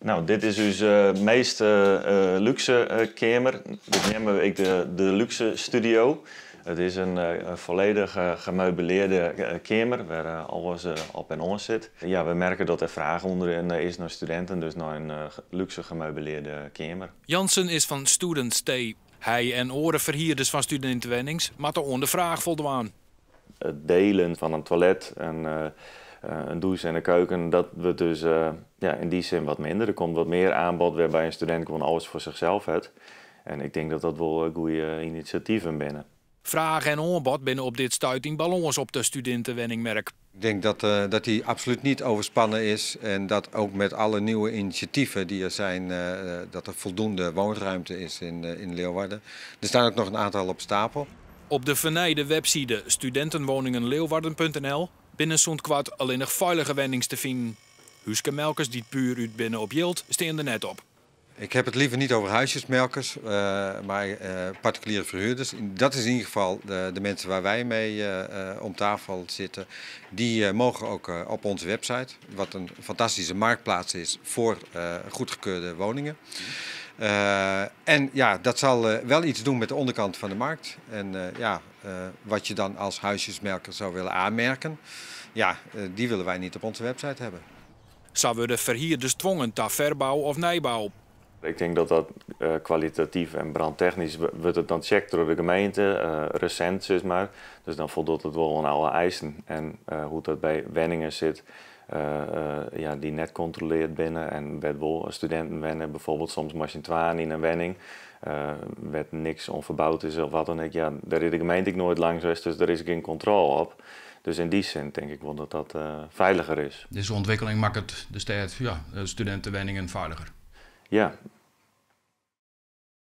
Nou, dit is onze meest luxe kamer. Dit nemen we de luxe studio. Het is een volledig gemeubileerde kamer waar alles op en on zit. Ja, we merken dat er vraag onderin is naar studenten, dus naar een luxe gemeubileerde kamer. Jansen is van Student Stay. Hij en oren verhierders van studentenwennings moeten onder de vraag voldaan. Het delen van een toilet en een douche en een keuken, dat wordt dus in die zin wat minder. Er komt wat meer aanbod waarbij een student gewoon alles voor zichzelf heeft. En ik denk dat dat wel goede initiatieven binnen. Vraag en aanbod binnen op dit stuit in ballons op de studentenwenningmerk. Ik denk dat die absoluut niet overspannen is en dat ook met alle nieuwe initiatieven die er zijn, dat er voldoende woonruimte is in Leeuwarden. Er staan ook nog een aantal op stapel. Op de vernijde website studentenwoningenleeuwarden.nl binnen zo'n kwart alleen nog veilige wennings te vinden. Huiskemelkers die puur uit binnen op Jilt staan er net op. Ik heb het liever niet over huisjesmelkers, maar particuliere verhuurders. Dat is in ieder geval de mensen waar wij mee om tafel zitten. Die mogen ook op onze website, wat een fantastische marktplaats is voor goedgekeurde woningen. En ja, dat zal wel iets doen met de onderkant van de markt. En wat je dan als huisjesmelker zou willen aanmerken, die willen wij niet op onze website hebben. Zou worden verhierders dwongen tot verbouw of nijbouw? Ik denk dat dat kwalitatief en brandtechnisch wordt het dan checkt door de gemeente, recent zeg maar. Dus dan voldoet het wel aan alle eisen. En hoe dat bij wenningen zit, die net controleerd binnen. En werd wel studenten wennen, bijvoorbeeld soms machintoaan in een wenning. Werd niks onverbouwd is of wat dan ook. Ja, daar is de gemeente nooit langs geweest, dus daar is geen controle op. Dus in die zin denk ik wel dat dat veiliger is. Deze ontwikkeling maakt het de studentenwenningen veiliger. Ja,